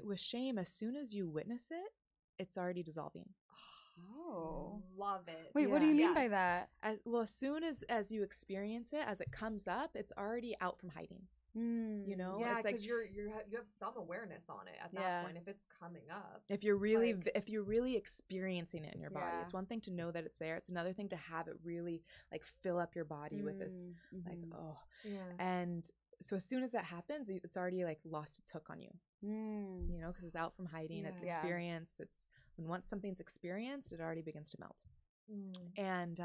with shame, as soon as you witness it, it's already dissolving. Oh, love it. Wait, what do you mean by that? As soon as you experience it, as it comes up, it's already out from hiding. You know, yeah, because like, you have some awareness on it at that point. If it's coming up, if you're really experiencing it in your body, it's one thing to know that it's there. It's another thing to have it really like fill up your body with this like And so as soon as that happens, it's already like lost its hook on you. You know, because it's out from hiding. It's experienced. It's once something's experienced, it already begins to melt. And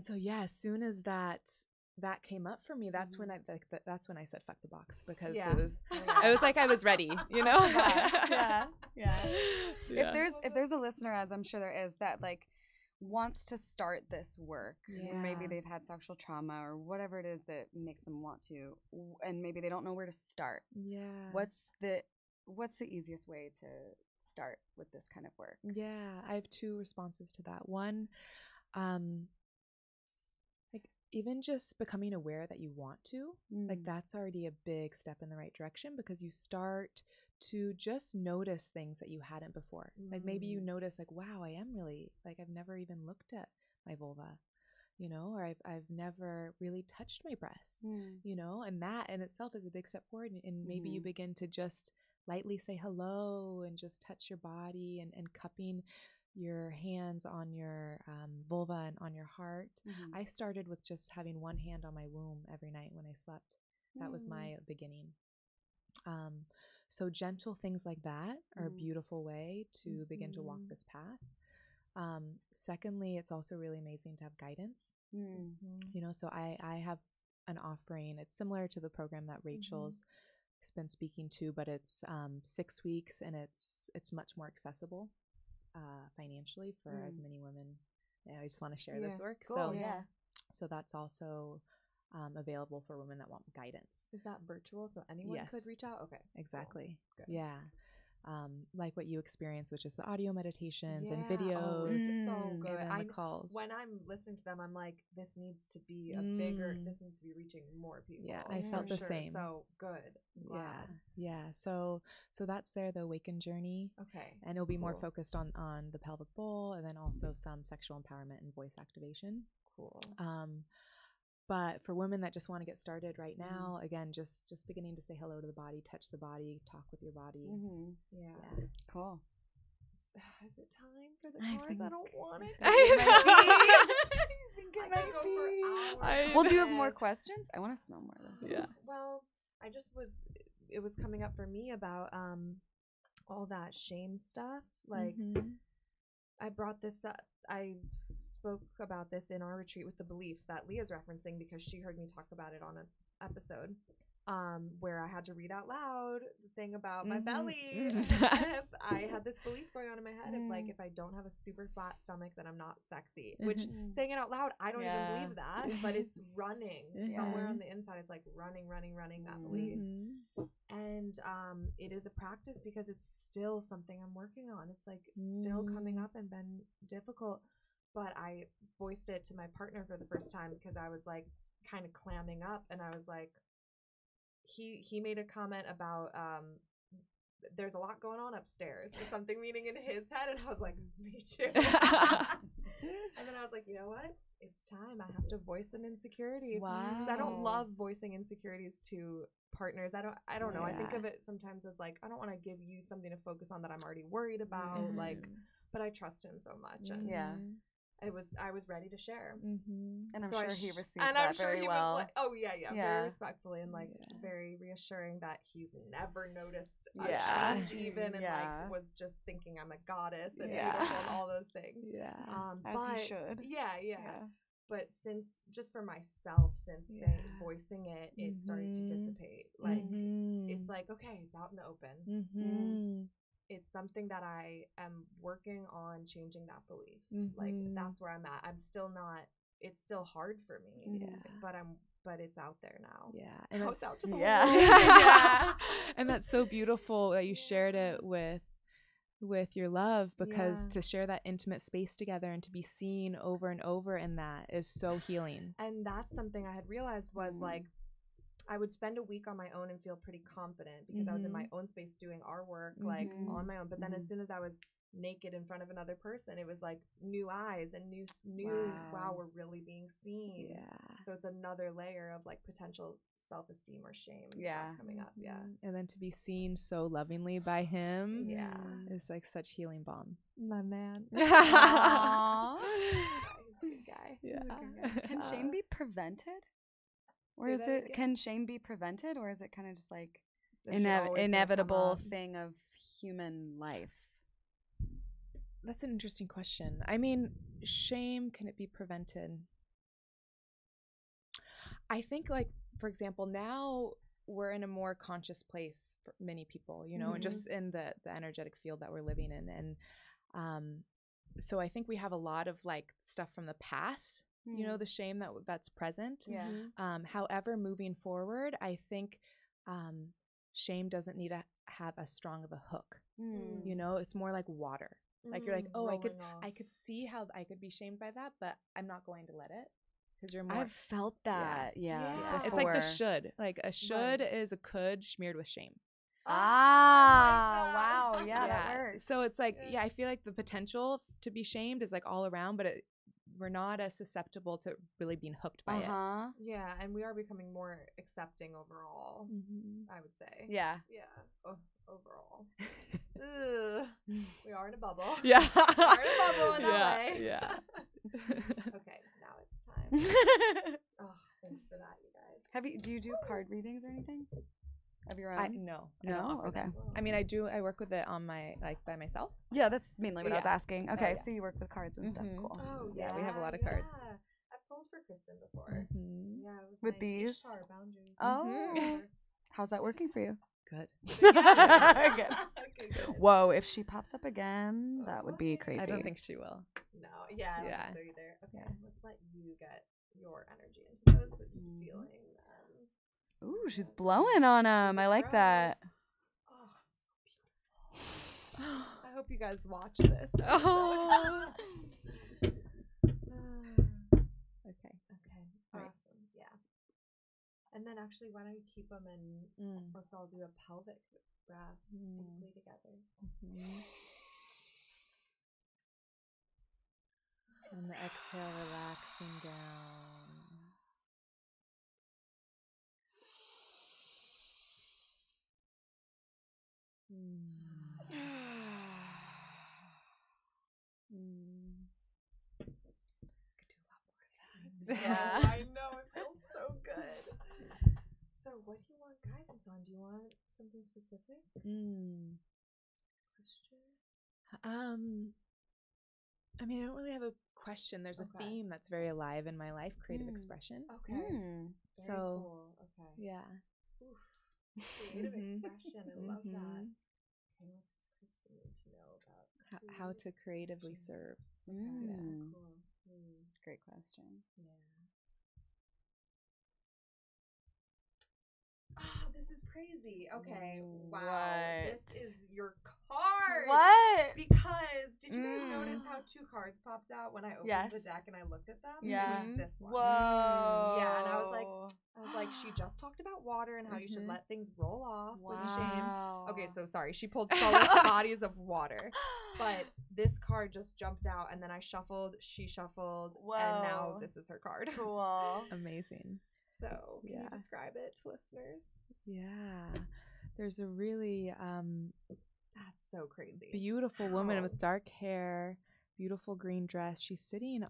so as soon as that came up for me, that's when I said fuck the box, because it was like I was ready, you know. If there's a listener, as I'm sure there is, that like wants to start this work, or maybe they've had sexual trauma or whatever it is that makes them want to, and maybe they don't know where to start. What's the easiest way to start with this kind of work? I have two responses to that. One, even just becoming aware that you want to, like that's already a big step in the right direction, because you start to just notice things that you hadn't before. Like maybe you notice like, wow, I am really, like I've never even looked at my vulva, you know, or I've never really touched my breasts, you know, and that in itself is a big step forward. And maybe you begin to just lightly say hello and just touch your body and cupping your hands on your vulva and on your heart. I started with just having one hand on my womb every night when I slept. That was my beginning. So gentle things like that are a beautiful way to begin to walk this path. Secondly, it's also really amazing to have guidance. You know, so I have an offering. It's similar to the program that Rachel's has been speaking to, but it's 6 weeks, and it's much more accessible financially for as many women. I just want to share this work. Cool. So that's also available for women that want guidance. Is that virtual? So anyone could reach out? Okay. Exactly. Cool. Yeah. Like what you experience, which is the audio meditations and videos. It's so good. And the calls. When I'm listening to them, I'm like, this needs to be this needs to be reaching more people. Yeah, I felt the same. So good. Yeah. So that's there, the Awaken Journey. Okay. And it'll be more focused on the pelvic bowl, and then also some sexual empowerment and voice activation. Cool. But for women that just want to get started right now, again, just beginning to say hello to the body, touch the body, talk with your body. Yeah. Cool. Is it time for the cards? I don't want it. I think it I might could go be. for hours. Well, do you have more questions? I want to know more of this. Yeah. Well, it was coming up for me about all that shame stuff. Like, I brought this up. I spoke about this in our retreat with the beliefs that Leah's referencing, because she heard me talk about it on an episode where I had to read out loud the thing about my belly. I had this belief going on in my head of like, if I don't have a super flat stomach, then I'm not sexy. Which, saying it out loud, I don't even believe that, but it's running somewhere on the inside. It's like running that belief. And it is a practice because it's still something I'm working on. It's like still coming up and been difficult. But I voiced it to my partner for the first time because I was like kind of clamming up, and I was like, he made a comment about there's a lot going on upstairs or something, meaning in his head, and I was like, me too. And then I was like, you know what? It's time. I have to voice an insecurity. Wow. Because I don't love voicing insecurities to partners. I don't know. I think of it sometimes as like, I don't want to give you something to focus on that I'm already worried about. Like, but I trust him so much. And I was ready to share. And I'm sure he received and that I'm sure very he well. was like, oh yeah, very respectfully and like very reassuring that he's never noticed a change even, and like was just thinking I'm a goddess and beautiful and all those things. As he should. But since just for myself, since voicing it, it started to dissipate. Like it's like, okay, it's out in the open. It's something that I am working on changing that belief. Like that's where I'm at. I'm still not. It's still hard for me. But it's out there now. And it's out to the world. And that's so beautiful that you shared it with your love, because to share that intimate space together and to be seen over and over in that is so healing. And that's something I had realized was like, I would spend a week on my own and feel pretty confident because I was in my own space doing our work, like on my own. But then as soon as I was naked in front of another person, it was like new eyes and new wow, we're really being seen. So it's another layer of like potential self-esteem or shame stuff coming up. And then to be seen so lovingly by him is like such healing balm. My man. Aww. He's a good guy. Can shame be prevented? Or can shame be prevented, or is it kind of just like inevitable thing of human life? That's an interesting question. I mean, shame, can it be prevented? I think, like, for example, now we're in a more conscious place for many people, you know, and just in the energetic field that we're living in. And so I think we have a lot of like stuff from the past, you know, the shame that's present. However, moving forward, I think shame doesn't need to have as strong of a hook. You know, it's more like water. Like you're like, oh, I could see how I could be shamed by that, but I'm not going to let it, because you're more. I've felt that. It's like the should. Like a should is a could smeared with shame. Wow. Yeah, that works. So it's like, I feel like the potential to be shamed is like all around, but we're not as susceptible to really being hooked by it. Yeah, and we are becoming more accepting overall, I would say. Overall. We are in a bubble. We are in a bubble in LA. Okay, now it's time. Oh, thanks for that, you guys. Do you do card readings or anything? of your own? No. Okay. I mean, I work with it on my, like, by myself. Yeah, that's mainly what I was asking. Okay, so you work with cards and stuff. Cool. Oh, yeah, we have a lot of cards. I've pulled for Kristen before. Yeah, it was with nice. these? Ishtar boundaries. Oh. How's that working for you? Good. Good. Okay, good. Whoa, if she pops up again, that would be crazy. I don't think she will. No, I don't think so either. Okay, Yeah. let's let you get your energy into those. So just feeling them. Ooh, she's blowing on them. I like that. Oh, so beautiful. I hope you guys watch this. Oh. Okay. Awesome. Yeah. And then actually, why don't you keep them and let's all do a pelvic breath deeply together. And the exhale, relaxing down. Could do a lot more of that. Yeah, I know. It feels so good. So, what do you want guidance on? Do you want something specific? Question? I mean, I don't really have a question. There's a theme that's very alive in my life: creative expression. Okay. Very cool. Okay. Yeah. Oof. Creative expression. I love that. Okay, what does Kristen need to know about How to creatively serve? Okay. Yeah. Cool. Great question. Yeah. Oh, this is crazy. Okay. Wow. What? This is your card. What? Because did you guys notice how two cards popped out when I opened the deck and I looked at them? Yeah. It was this one. Whoa. Yeah, and I was like, she just talked about water and how you should let things roll off with shame. Okay, so sorry, she pulled Solace Bodies of Water, but this card just jumped out, and then I shuffled, she shuffled, and now this is her card. Cool. Amazing. So, can you describe it to listeners? Yeah. There's a really that's so crazy. Beautiful woman with dark hair, beautiful green dress. She's standing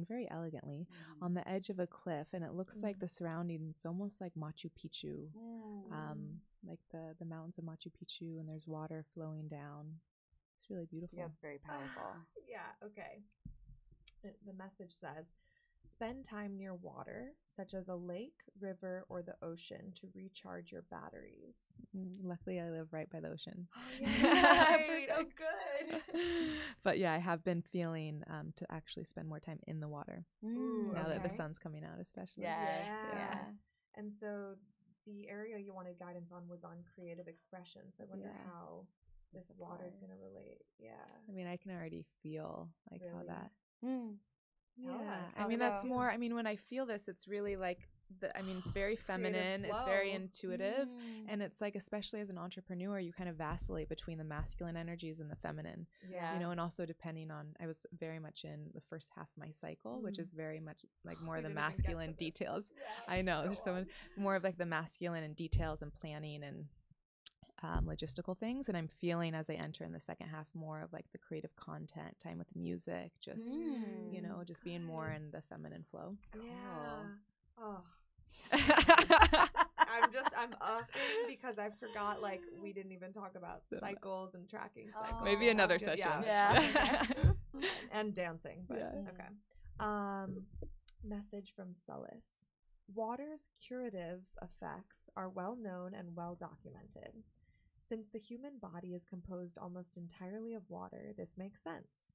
very elegantly on the edge of a cliff, and it looks like the surroundings almost like Machu Picchu, like the mountains of Machu Picchu, and there's water flowing down. It's really beautiful. Yeah, it's very powerful. Yeah, okay. The message says, spend time near water, such as a lake, river, or the ocean, to recharge your batteries. Luckily, I live right by the ocean. Oh, yeah, right. Oh, good. But yeah, I have been feeling to actually spend more time in the water now that the sun's coming out, especially. Yes. Yeah. And so the area you wanted guidance on was on creative expression. So I wonder how this water is going to relate. Yeah. I mean, I can already feel like how that. Yeah. I mean, that's more, I mean, when I feel this, it's really like, it's very feminine, it's very intuitive, and it's like, especially as an entrepreneur, you kind of vacillate between the masculine energies and the feminine, you know, and also depending on, I was very much in the first half of my cycle, which is very much like more of the masculine details. I know, there's so much more of like the masculine and details and planning and logistical things, and I'm feeling as I enter in the second half more of like the creative content, time with music, just you know, just being more in the feminine flow. Yeah. Oh. I'm upping because I forgot, like, we didn't even talk about cycles and tracking cycles. Maybe another session. And dancing. But, message from Solace. Water's curative effects are well known and well documented. Since the human body is composed almost entirely of water, this makes sense.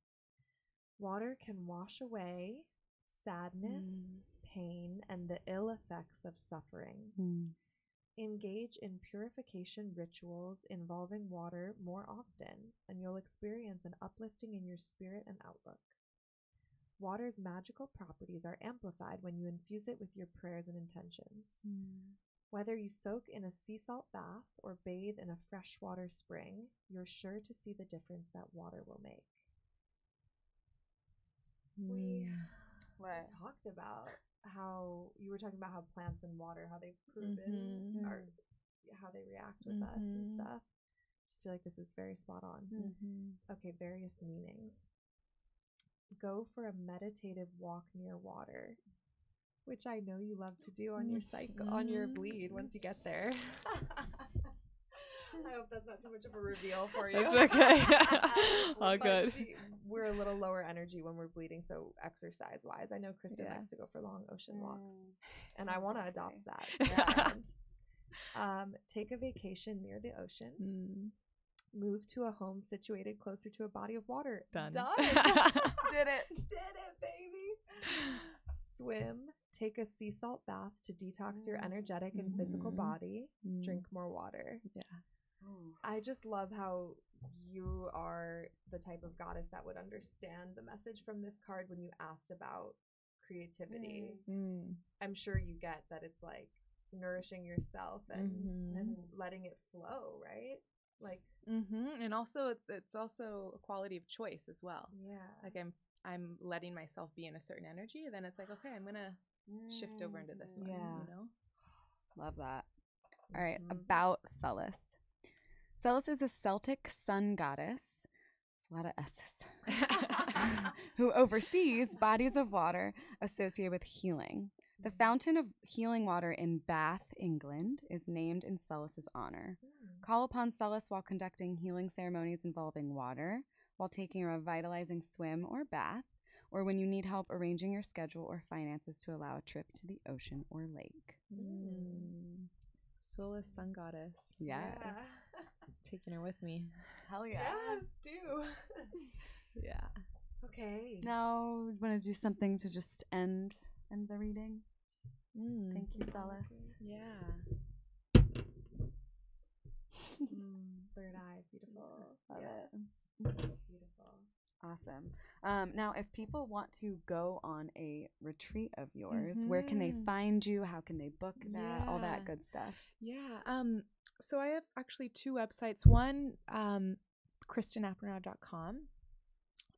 Water can wash away sadness, pain, and the ill effects of suffering. Engage in purification rituals involving water more often, and you'll experience an uplifting in your spirit and outlook. Water's magical properties are amplified when you infuse it with your prayers and intentions. Whether you soak in a sea salt bath or bathe in a freshwater spring, you're sure to see the difference that water will make. We talked about how you were talking about how plants and water, how they've proven or how they react with us and stuff. Just feel like this is very spot on. Okay, various meanings. Go for a meditative walk near water. which I know you love to do on your cycle, on your bleed once you get there. I hope that's not too much of a reveal for you. It's okay. All good. We're a little lower energy when we're bleeding, so exercise-wise, I know Kristen likes to go for long ocean walks, and I want to adopt that. Take a vacation near the ocean. Move to a home situated closer to a body of water. Done. Did it. Did it, baby. Swim. Take a sea salt bath to detox your energetic and physical body. Drink more water. Yeah. I just love how you are the type of goddess that would understand the message from this card when you asked about creativity. I'm sure you get that it's like nourishing yourself and letting it flow, right? Like and also it's also a quality of choice as well. Yeah. Like I'm letting myself be in a certain energy, then it's like, okay, I'm gonna shift over into this one. You know? Love that. All right, about Celis. Celis is a Celtic sun goddess. It's a lot of S's. Who oversees bodies of water associated with healing. The fountain of healing water in Bath, England, is named in Celis's honor. Call upon Celis while conducting healing ceremonies involving water, while taking a revitalizing swim or bath, or when you need help arranging your schedule or finances to allow a trip to the ocean or lake. Celis sun goddess. Yes. Yeah. Taking her with me. Hell yeah. Yes, do. Yeah. Okay. Now, we want to do something to just end the reading. Thank you, Celis. Yeah. Third eye, beautiful. Love it. Beautiful. Awesome. Now, if people want to go on a retreat of yours, where can they find you? How can they book that? All that good stuff. Yeah. So I have actually 2 websites. One, KristenAppenrod.com,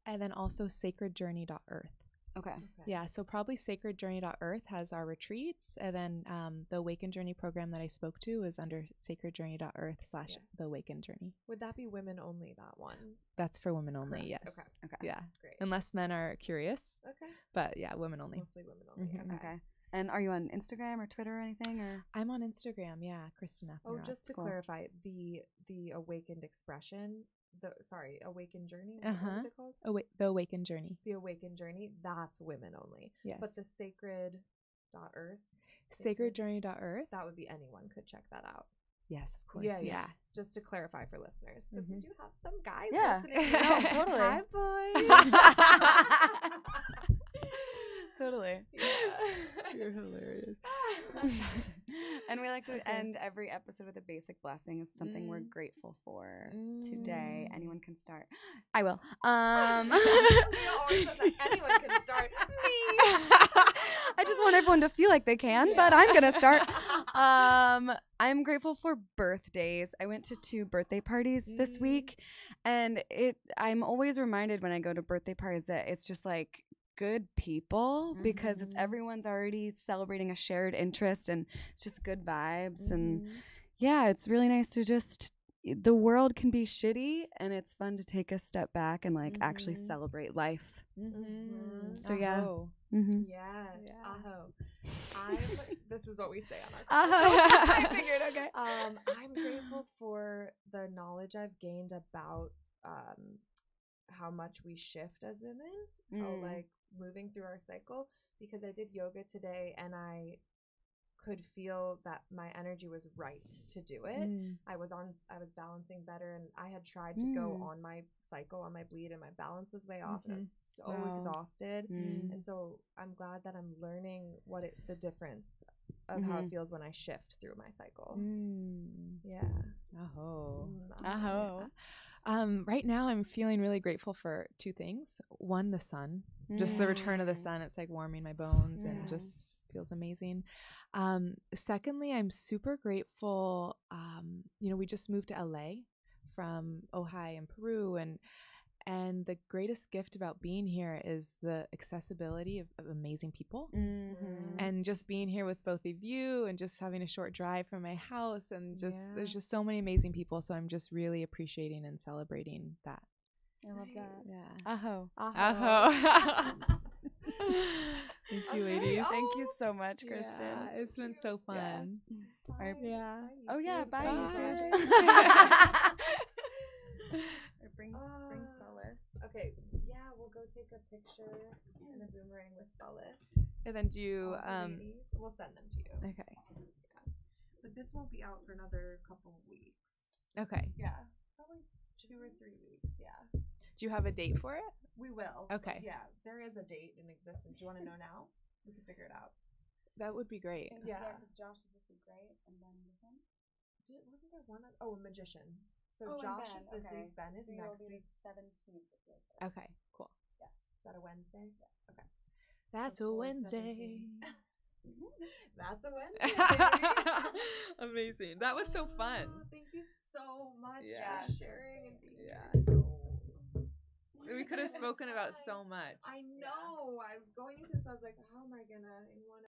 and then also sacredjourney.earth. Okay. Yeah, so probably sacredjourney.earth has our retreats, and then the Awaken Journey program that I spoke to is under sacredjourney.earth/the Awaken Journey. Would that be women only, that one? That's for women only. Correct. Yes. Okay. Yeah. Great. Unless men are curious. Okay. But yeah, women only. Mostly women only. Okay. And are you on Instagram or Twitter or anything? Or I'm on Instagram. Yeah, Kristen Appenrod. Oh, just to clarify, the awakened expression. Awakened Journey. What was it called? The Awaken Journey. The Awakened Journey. That's women only. Yes. But the sacred.earth. Sacredjourney.earth. That would be anyone could check that out. Yes, of course. Yeah. Just to clarify for listeners, because we do have some guys listening. No, totally. Hi, boys. Totally. Yeah. You're hilarious. And we like to end every episode with a basic blessing. It's something we're grateful for today. Anyone can start. I will. We always say that anyone can start. Me. I just want everyone to feel like they can, but I'm going to start. I'm grateful for birthdays. I went to 2 birthday parties this week, and I'm always reminded when I go to birthday parties that it's just like good people, because it's everyone's already celebrating a shared interest, and it's just good vibes. And yeah, it's really nice to just, the world can be shitty, and it's fun to take a step back and like actually celebrate life. So yeah. Yes. Aho. This is what we say on our I figured. Okay. I'm grateful for the knowledge I've gained about how much we shift as women, how like moving through our cycle, because I did yoga today and I could feel that my energy was right to do it. I was balancing better, and I had tried to go on my cycle, on my bleed, and my balance was way off, and I was so exhausted. And so I'm glad that I'm learning the difference of how it feels when I shift through my cycle. Yeah. Aho. Right now I'm feeling really grateful for 2 things. One, the sun. Just the return of the sun. It's like warming my bones and just feels amazing. Secondly, I'm super grateful. We just moved to LA from Ojai in Peru, and the greatest gift about being here is the accessibility of amazing people. And just being here with both of you, and just having a short drive from my house, and just there's just so many amazing people. So I'm just really appreciating and celebrating that. I love that. Yeah. Aho. Aho. Thank you, ladies. Thank you so much, Kristen. Yeah, it's been so fun. Bye. Yeah. Bye, yeah, bye. It brings solace. Okay, yeah, we'll go take a picture and a boomerang with solace. And then do you, we'll send them to you. Okay. Yeah. But this won't be out for another couple of weeks. Okay. Yeah. Probably 2 or 3 weeks, yeah. Do you have a date for it? We will. Okay. Yeah, there is a date in existence. Do you want to know now? We can figure it out. That would be great. Yeah. Because Josh is this week, right? And then this one? Wasn't there one? A magician. So Oh, Josh Ben. is this week. Ben is So next you'll be week. the 17th. It feels like. Okay, cool. Yes. Is that a Wednesday? Yeah. Okay. That's a Wednesday. That's a Wednesday. Amazing. That was so fun. Thank you so much for sharing and being We could have spoken about so much. I know. I'm going into this. I was like, how am I gonna in one